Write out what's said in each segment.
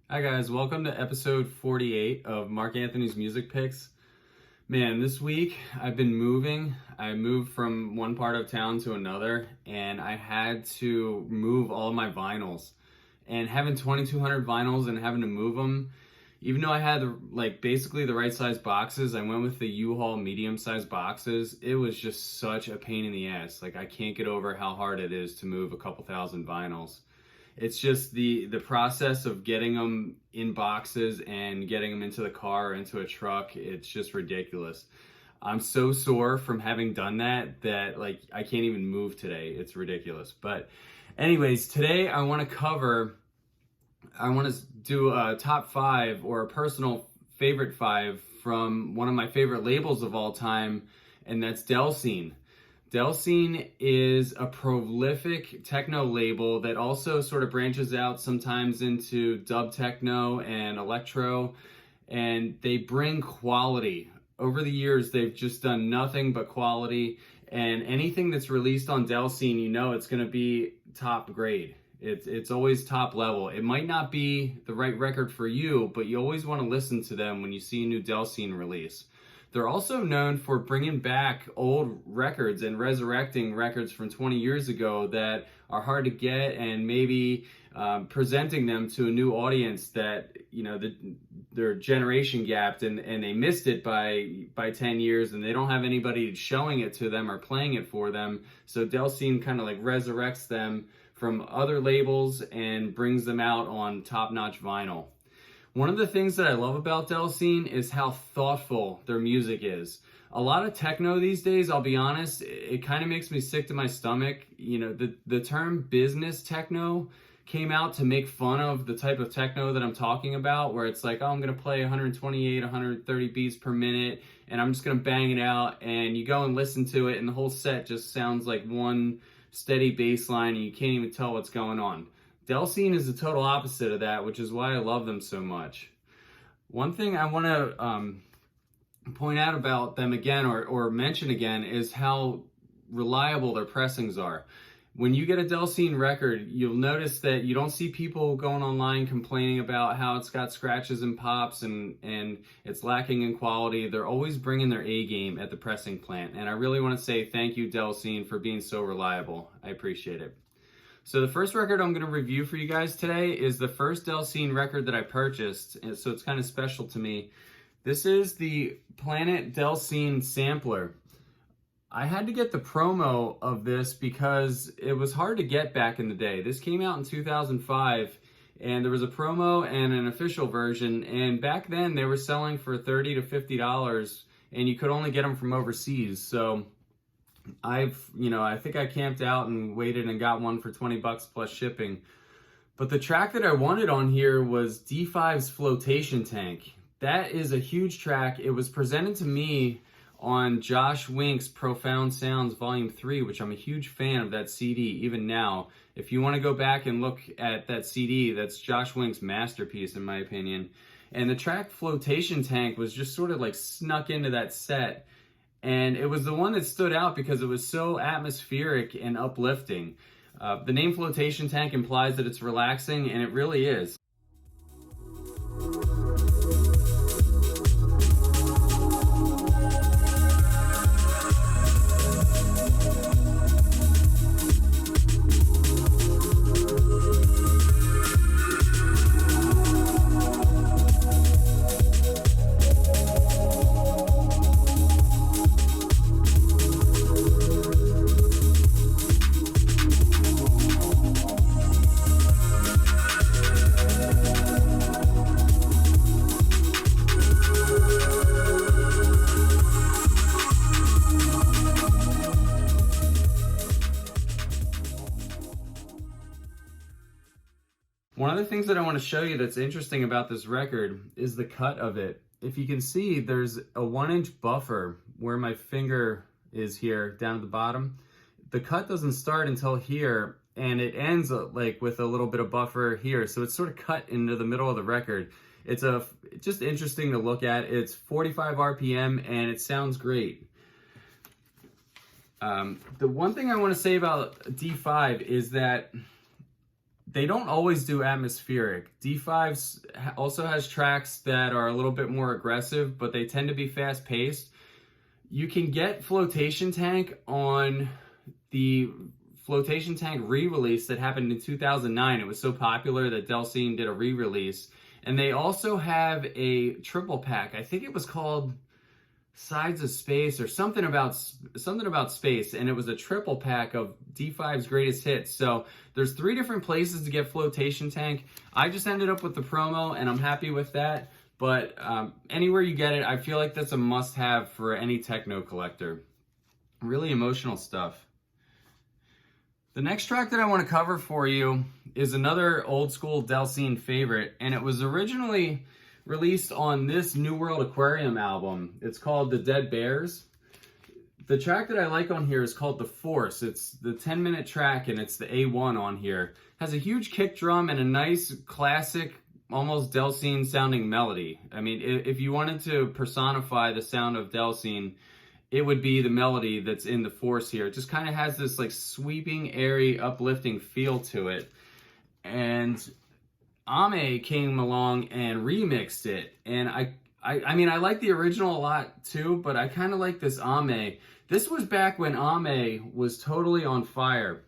Hi guys, welcome to episode 48 of Mark Anthony's Music Picks. Man, this week I've been moving. I moved from one part of town to another and I had to move all of my vinyls. And having 2,200 vinyls and having to move them, even though I had basically the right size boxes, I went with the U-Haul medium sized boxes. It was just such a pain in the ass. I can't get over how hard it is to move a couple thousand vinyls. It's just the process of getting them in boxes and getting them into the car or into a truck. It's just ridiculous. I'm so sore from having done that I can't even move today. It's ridiculous. But anyways, today I want to do a top 5 or a personal favorite 5 from one of my favorite labels of all time, and that's Delsin. Delsin is a prolific techno label that also sort of branches out sometimes into dub techno and electro, and they bring quality. Over the years, they've just done nothing but quality, and anything that's released on Delsin, you know it's going to be top grade. It's always top level. It might not be the right record for you, but you always want to listen to them when you see a new Delsin release. They're also known for bringing back old records and resurrecting records from 20 years ago that are hard to get, and maybe presenting them to a new audience that, you know, they're generation gapped and they missed it by 10 years and they don't have anybody showing it to them or playing it for them. So Delsin kind of resurrects them from other labels and brings them out on top-notch vinyl. One of the things that I love about Delsin is how thoughtful their music is. A lot of techno these days, I'll be honest, it kind of makes me sick to my stomach. You know, the term business techno came out to make fun of the type of techno that I'm talking about, where it's like, oh, I'm going to play 128, 130 beats per minute, and I'm just going to bang it out, and you go and listen to it, and the whole set just sounds like one steady bass line, and you can't even tell what's going on. Delsin is the total opposite of that, which is why I love them so much. One thing I want to point out about them again, or mention again, is how reliable their pressings are. When you get a Delsin record, you'll notice that you don't see people going online complaining about how it's got scratches and pops and it's lacking in quality. They're always bringing their A game at the pressing plant. And I really want to say thank you, Delsin, for being so reliable. I appreciate it. So the first record I'm going to review for you guys today is the first Delsin record that I purchased, and so it's kind of special to me. This is the Planet Delsin sampler. I had to get the promo of this because it was hard to get back in the day. This came out in 2005, and there was a promo and an official version, and back then they were selling for $30 to $50, and you could only get them from overseas. So I think I camped out and waited and got one for 20 bucks plus shipping. But the track that I wanted on here was D5's Flotation Tank. That is a huge track. It was presented to me on Josh Wink's Profound Sounds Volume 3, which I'm a huge fan of that CD even now. If you want to go back and look at that CD, that's Josh Wink's masterpiece in my opinion. And the track Flotation Tank was just sort of snuck into that set. And it was the one that stood out because it was so atmospheric and uplifting. The name Flotation Tank implies that it's relaxing, and it really is. One of the things that I want to show you that's interesting about this record is the cut of it. If you can see, there's a 1-inch buffer where my finger is here down at the bottom. The cut doesn't start until here, and it ends with a little bit of buffer here. So it's sort of cut into the middle of the record. It's just interesting to look at. It's 45 RPM and it sounds great. The one thing I want to say about D5 is that they don't always do atmospheric. D5s also has tracks that are a little bit more aggressive, but they tend to be fast paced. You can get Flotation Tank on the Flotation Tank re-release that happened in 2009. It was so popular that Delsin did a re-release. And they also have a triple pack. I think it was called Sides of Space or something about space, and it was a triple pack of D5's greatest hits. So there's 3 different places to get Flotation Tank. I just ended up with the promo, and I'm happy with that. But anywhere you get it, I feel like that's a must-have for any techno collector. Really emotional stuff. The next track that I want to cover for you is another old school Delsin favorite, and it was originally released on this Newworldaquarium album. It's called The Dead Bears. The track that I like on here is called The Force. It's the 10-minute track, and it's the A1 on here. It has a huge kick drum and a nice classic, almost Delsin sounding melody. I mean, if you wanted to personify the sound of Delsin, it would be the melody that's in The Force here. It just kind of has this like sweeping, airy, uplifting feel to it. And M.A.M.P came along and remixed it. And I mean, I like the original a lot too, but I kind of like this M.A.M.P. This was back when M.A.M.P was totally on fire.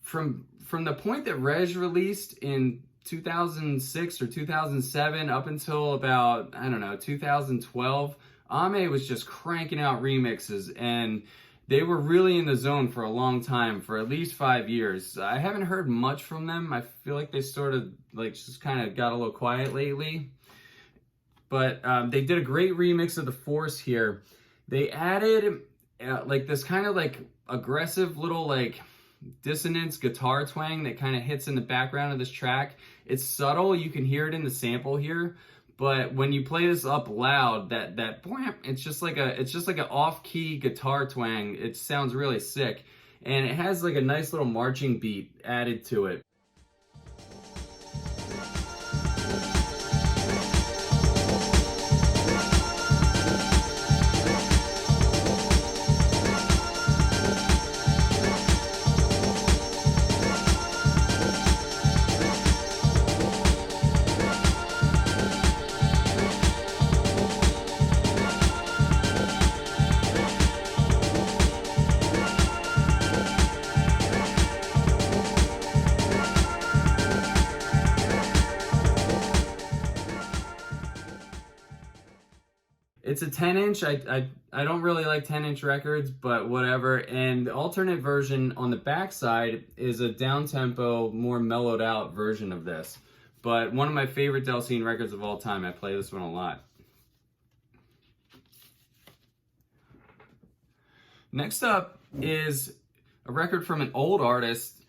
From the point that Reg released in 2006 or 2007 up until about, I don't know, 2012, M.A.M.P was just cranking out remixes, and they were really in the zone for a long time, for at least 5 years. I haven't heard much from them. I feel like they sort of like just kind of got a little quiet lately. But they did a great remix of The Force here. They added like this kind of like aggressive little like dissonance guitar twang that kind of hits in the background of this track. It's subtle, you can hear it in the sample here, but when you play this up loud, that it's just like an off-key guitar twang. It sounds really sick, and it has like a nice little marching beat added to it. It's a 10-inch. I don't really like 10-inch records, but whatever. And the alternate version on the backside is a down-tempo, more mellowed out version of this. But one of my favorite Delsin records of all time. I play this one a lot. Next up is a record from an old artist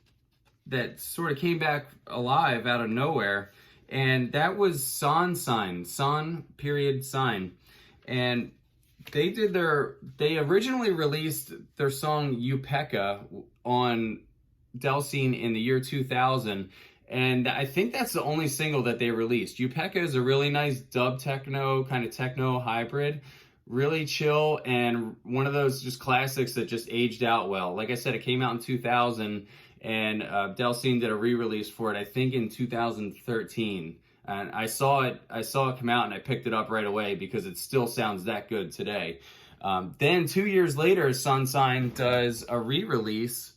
that sort of came back alive out of nowhere. And that was Son.Sine. Son.Sine. And they originally released their song Upeka on Delsin in the year 2000, and I think that's the only single that they released. Upeka is a really nice dub techno, kind of techno hybrid, really chill, and one of those just classics that just aged out well. Like I said, it came out in 2000, and Delsin did a re-release for it, I think in 2013. And I saw it come out, and I picked it up right away because it still sounds that good today. Then 2 years later, Son.Sine does a re-release,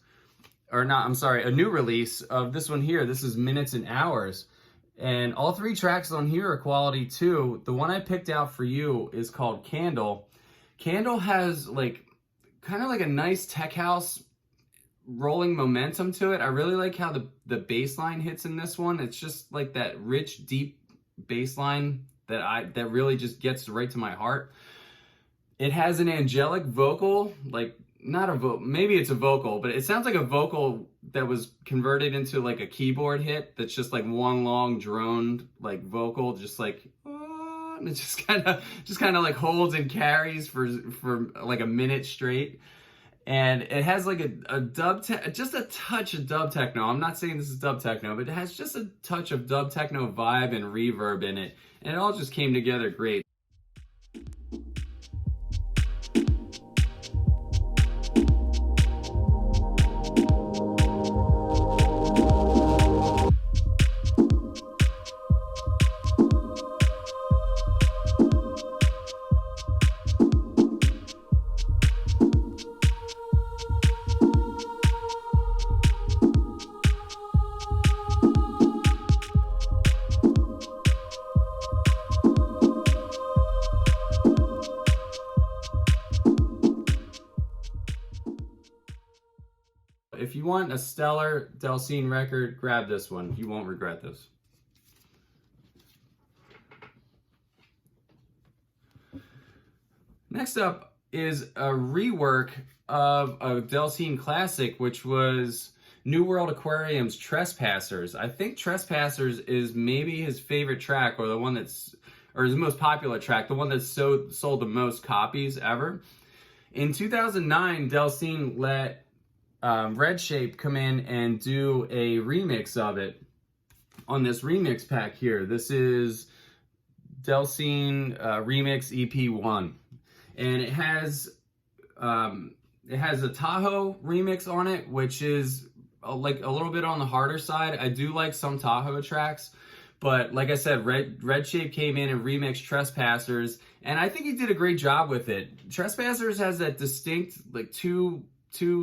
or not, I'm sorry, a new release of this one here. This is Minutes and Hours. And all 3 tracks on here are quality too. The one I picked out for you is called Candle. Candle has like, kind of like a nice tech house rolling momentum to it. I really like how the bass line hits in this one. It's just like that rich, deep bass line that really just gets right to my heart. It has an angelic vocal, like not a vocal, maybe it's a vocal, but it sounds like a vocal that was converted into like a keyboard hit that's just like one long droned like vocal, just like and it just kind of like holds and carries for like a minute straight. And it has like a dub, just a touch of dub techno. I'm not saying this is dub techno, but it has just a touch of dub techno vibe and reverb in it. And it all just came together great. want a stellar Delsin record, grab this one. You won't regret this. Next up is a rework of a Delsin classic, which was Newworldaquarium's Trespassers. I think Trespassers is maybe his favorite track, or the one that's, or his most popular track, the one that's sold the most copies ever. In 2009, Delsin let Redshape come in and do a remix of it on this remix pack here. This is Delsin Remix EP1. And it has a Tahoe remix on it, which is like a little bit on the harder side. I do like some Tahoe tracks, but like I said, Redshape came in and remixed Trespassers, and I think he did a great job with it. Trespassers has that distinct like two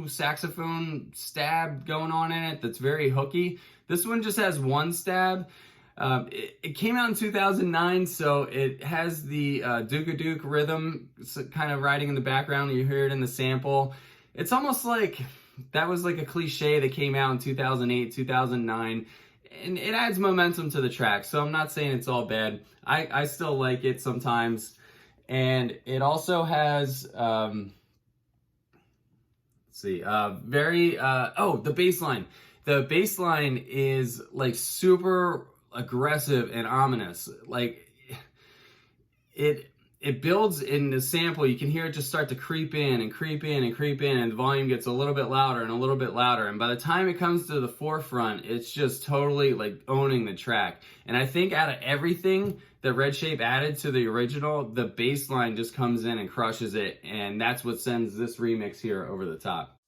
saxophone stab going on in it that's very hooky. This one just has one stab. It came out in 2009, so it has the Duke rhythm kind of riding in the background. You hear it in the sample. It's almost like that was like a cliche that came out in 2008, 2009, and it adds momentum to the track. So I'm not saying it's all bad. I still like it sometimes. And it also has, let's see, the bass line. The bass line is like super aggressive and ominous. Like it builds in the sample. You can hear it just start to creep in and creep in and creep in, and the volume gets a little bit louder and a little bit louder, and by the time it comes to the forefront, it's just totally like owning the track. And I think out of everything that Redshape added to the original, the bass line just comes in and crushes it, and that's what sends this remix here over the top.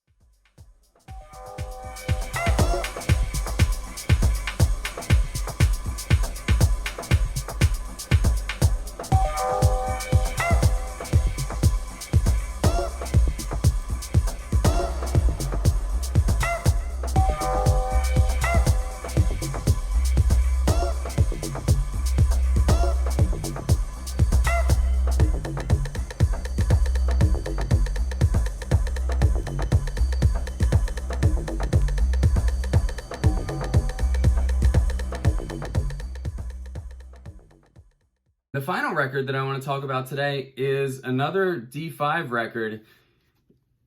The final record that I want to talk about today is another D5 record.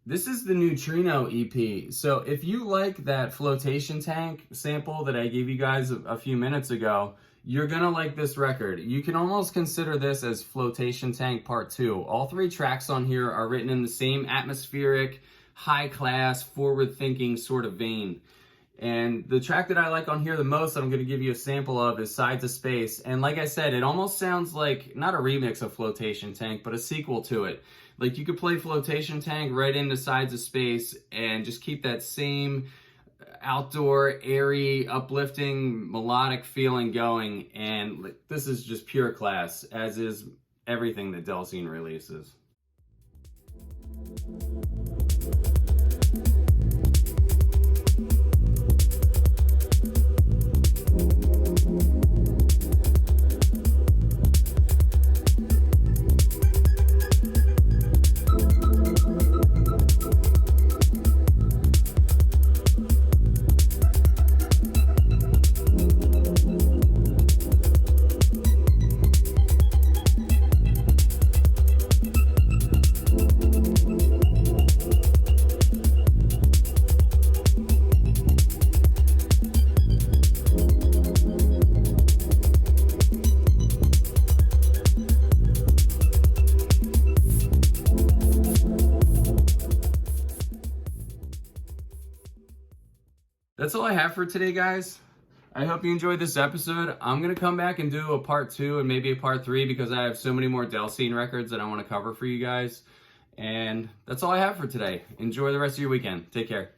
This is the Neutrino EP. So if you like that flotation tank sample that I gave you guys a few minutes ago, you're gonna like this record. You can almost consider this as Flotation Tank Part 2. All three tracks on here are written in the same atmospheric, high-class, forward-thinking sort of vein. And the track that I like on here the most that I'm going to give you a sample of is Sides of Space. And like I said, it almost sounds like, not a remix of Flotation Tank, but a sequel to it. Like you could play Flotation Tank right into Sides of Space and just keep that same outdoor, airy, uplifting, melodic feeling going. And this is just pure class, as is everything that Delsin releases. That's all I have for today, guys. I hope you enjoyed this episode. I'm going to come back and do a part 2 and maybe a part 3 because I have so many more Delsin records that I want to cover for you guys. And that's all I have for today. Enjoy the rest of your weekend. Take care.